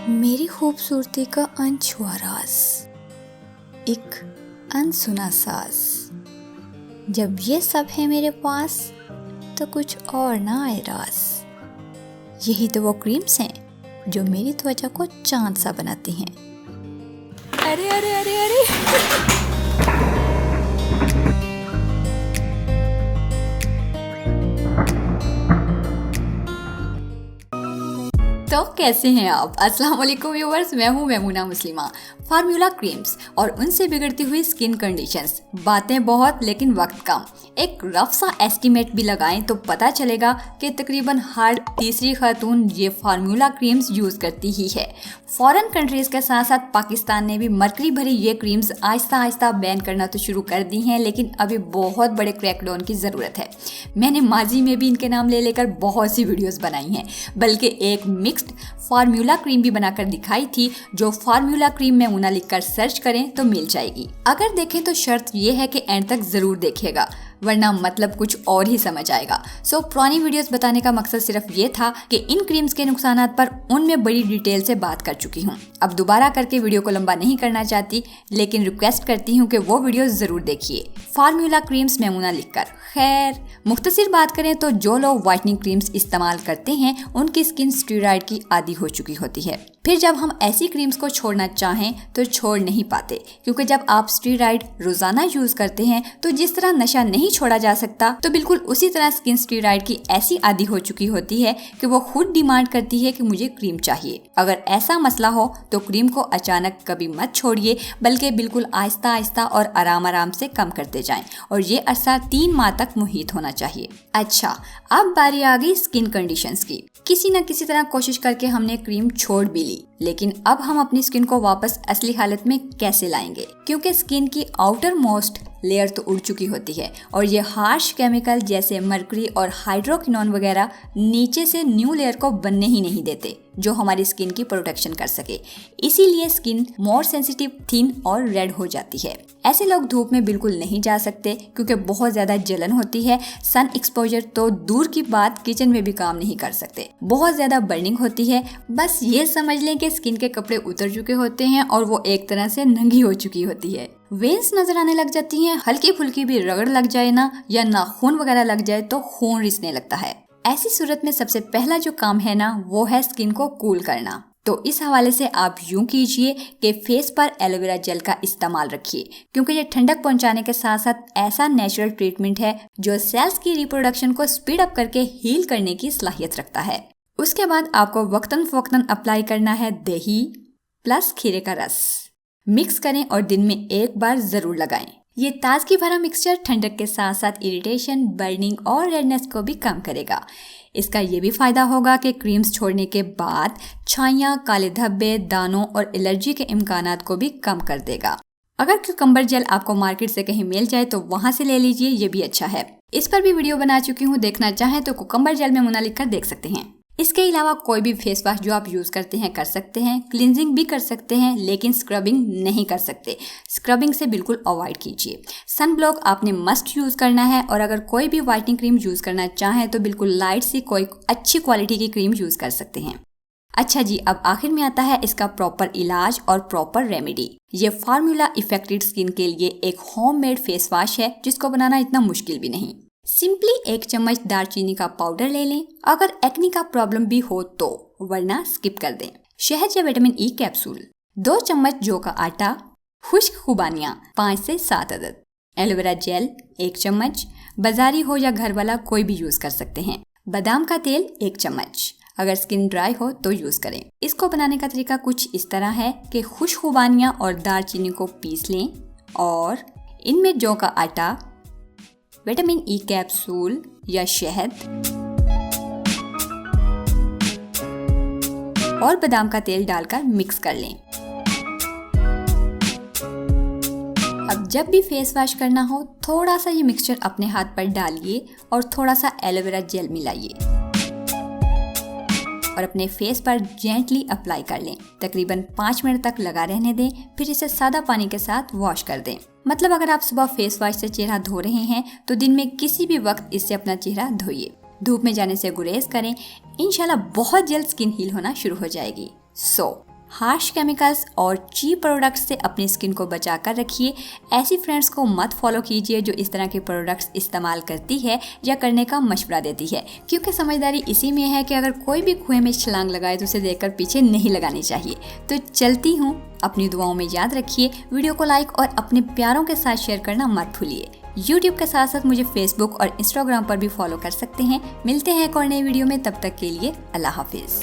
मेरी खूबसूरती का अनछुआ राज, एक अनसुना साज। जब ये सब है मेरे पास तो कुछ और ना आए रास। यही तो वो क्रीम्स हैं जो मेरी त्वचा को चांद सा बनाती हैं। अरे अरे अरे अरे तो कैसे हैं आप? अस्सलाम वालेकुम व्यूअर्स, मैं हूं मेमूना मुस्लिमा। फार्मूला क्रीम्स और उनसे बिगड़ती हुई स्किन कंडीशंस, बातें बहुत लेकिन वक्त कम। एक रफ सा एस्टीमेट भी लगाएं तो पता चलेगा कि तकरीबन हर तीसरी खातून ये फार्मूला क्रीम्स यूज़ करती ही है। फॉरेन कंट्रीज़ के साथ साथ पाकिस्तान ने भी मरकरी भरी ये क्रीम्स आहिस्ता आहिस्ता बैन करना तो शुरू कर दी हैं, लेकिन अभी बहुत बड़े क्रैकडाउन की ज़रूरत है। मैंने माजी में भी इनके नाम ले लेकर बहुत सी वीडियोस बनाई हैं, बल्कि एक मिक्स्ड फार्मूला क्रीम भी बनाकर दिखाई थी, जो फार्मूला क्रीम में मुना लिखकर सर्च करें तो मिल जाएगी। अगर देखें तो शर्त ये है कि एंड तक ज़रूर देखिएगा, वरना मतलब कुछ और ही समझ आएगा। सो पुरानी वीडियोस बताने का मकसद सिर्फ ये था कि इन क्रीम्स के नुकसानात पर उनमें बड़ी डिटेल से बात कर चुकी हूँ। अब दोबारा करके वीडियो को लंबा नहीं करना चाहती, लेकिन रिक्वेस्ट करती हूँ कि वो वीडियो जरूर देखिए। फार्मूला क्रीम्स में मुना लिखकर। खैर, मुख्तसर बात करें तो जो लोग व्हाइटनिंग क्रीम्स इस्तेमाल करते हैं उनकी स्किन स्टेरॉइड की आदी हो चुकी होती है। फिर जब हम ऐसी क्रीम्स को छोड़ना चाहें तो छोड़ नहीं पाते, क्योंकि जब आप स्टेरॉइड रोजाना यूज करते हैं तो जिस तरह नशा नहीं छोड़ा जा सकता, तो बिल्कुल उसी तरह स्किन स्टेरॉइड की ऐसी आदी हो चुकी होती है कि वो खुद डिमांड करती है कि मुझे क्रीम चाहिए। अगर ऐसा मसला हो तो क्रीम को अचानक कभी मत छोड़िए, बल्कि बिल्कुल आहिस्ता आहिस्ता और आराम आराम से कम करते जाएं, और ये अरसा 3 माह तक मुहित होना चाहिए। अच्छा, अब बारी आ गई स्किन कंडीशंस की। किसी न किसी तरह कोशिश करके हमने क्रीम छोड़ भी ली, लेकिन अब हम अपनी स्किन को वापस असली हालत में कैसे लाएंगे? क्योंकि स्किन की आउटर मोस्ट लेयर तो उड़ चुकी होती है, और ये हार्श केमिकल जैसे मरकरी और हाइड्रोक्विनोन वगैरह नीचे से न्यू लेयर को बनने ही नहीं देते जो हमारी स्किन की प्रोटेक्शन कर सके। इसीलिए स्किन मोर सेंसिटिव, थिन और रेड हो जाती है। ऐसे लोग धूप में बिल्कुल नहीं जा सकते क्योंकि बहुत ज्यादा जलन होती है। सन एक्सपोजर तो दूर की बात, किचन में भी काम नहीं कर सकते। बहुत ज्यादा बर्निंग होती है। बस ये समझ लें कि स्किन के कपड़े उतर चुके होते हैं और वो एक तरह से नंगी हो चुकी होती है। वेन्स नजर आने लग जाती हैं। हल्की फुल्की भी रगड़ लग जाए ना, या नाखून वगैरह लग जाए तो खून रिसने लगता है। ऐसी सूरत में सबसे पहला जो काम है ना, वो है स्किन को कूल करना। तो इस हवाले से आप यूं कीजिए कि फेस पर एलोवेरा जेल का इस्तेमाल रखिए, क्योंकि ये ठंडक पहुंचाने के साथ साथ ऐसा नेचुरल ट्रीटमेंट है जो सेल्स की रिप्रोडक्शन को स्पीड अप करके हील करने की सलाहियत रखता है। उसके बाद आपको वक्तन फवक्तन अप्लाई करना है दही प्लस खीरे का रस। मिक्स करें और दिन में एक बार जरूर लगाएं। ये ताजगी भरा मिक्सचर ठंडक के साथ साथ इरिटेशन, बर्निंग और रेडनेस को भी कम करेगा। इसका ये भी फायदा होगा कि क्रीम्स छोड़ने के बाद छाइयाँ, काले धब्बे, दानों और एलर्जी के इम्कानात को भी कम कर देगा। अगर क्यूकम्बर जेल आपको मार्केट से कहीं मिल जाए तो वहां से ले लीजिए, ये भी अच्छा है। इस पर भी वीडियो बना चुकी हूँ, देखना चाहें तो क्यूकम्बर जेल में मुना लिखकर देख सकते हैं। इसके अलावा कोई भी फेस वॉश जो आप यूज करते हैं कर सकते हैं। क्लींजिंग भी कर सकते हैं, लेकिन स्क्रबिंग नहीं कर सकते। स्क्रबिंग से बिल्कुल अवॉइड कीजिए। सन ब्लॉक आपने मस्ट यूज करना है, और अगर कोई भी व्हाइटनिंग क्रीम यूज करना चाहें तो बिल्कुल लाइट सी कोई अच्छी क्वालिटी की क्रीम यूज कर सकते हैं। अच्छा जी, अब आखिर में आता है इसका प्रॉपर इलाज और प्रॉपर रेमेडी। ये फार्मूला इफेक्टेड स्किन के लिए एक होममेड फेस वॉश है, जिसको बनाना इतना मुश्किल भी नहीं। सिंपली 1 चम्मच दालचीनी का पाउडर ले लें, अगर एक्नी का प्रॉब्लम भी हो तो, वरना स्किप कर दें। शहद या विटामिन ई कैप्सूल, 2 चम्मच जौ का आटा, खुश्क खुबानियाँ 5 से 7 अदद, एलोवेरा जेल 1 चम्मच, बाजारी हो या घर वाला कोई भी यूज कर सकते हैं। बादाम का तेल 1 चम्मच, अगर स्किन ड्राई हो तो यूज करें। इसको बनाने का तरीका कुछ इस तरह है कि खुश्क खुबानियाँ और दालचीनी को पीस लें, और इनमें जौ का आटा, विटामिन ई कैप्सूल या शहद और बादाम का तेल डालकर मिक्स कर लें। अब जब भी फेस वॉश करना हो, थोड़ा सा ये मिक्सचर अपने हाथ पर डालिए और थोड़ा सा एलोवेरा जेल मिलाइए और अपने फेस पर जेंटली अप्लाई कर लें। तकरीबन 5 मिनट तक लगा रहने दें, फिर इसे सादा पानी के साथ वॉश कर दें। मतलब अगर आप सुबह फेस वॉश से चेहरा धो रहे हैं तो दिन में किसी भी वक्त इससे अपना चेहरा धोइए। धूप में जाने से गुरेज करें। इंशाल्लाह बहुत जल्द स्किन हील होना शुरू हो जाएगी। हार्श केमिकल्स और चीप प्रोडक्ट्स से अपनी स्किन को बचा कर रखिए। ऐसी फ्रेंड्स को मत फॉलो कीजिए जो इस तरह के प्रोडक्ट्स इस्तेमाल करती है या करने का मशवरा देती है, क्योंकि समझदारी इसी में है कि अगर कोई भी कुएं में छलांग लगाए तो उसे देखकर पीछे नहीं लगानी चाहिए। तो चलती हूँ, अपनी दुआओं में याद रखिए। वीडियो को लाइक और अपने प्यारों के साथ शेयर करना मत भूलिए। YouTube के साथ साथ मुझे Facebook और Instagram पर भी फॉलो कर सकते हैं। मिलते हैं एक और नई वीडियो में, तब तक के लिए अल्लाह हाफिज़।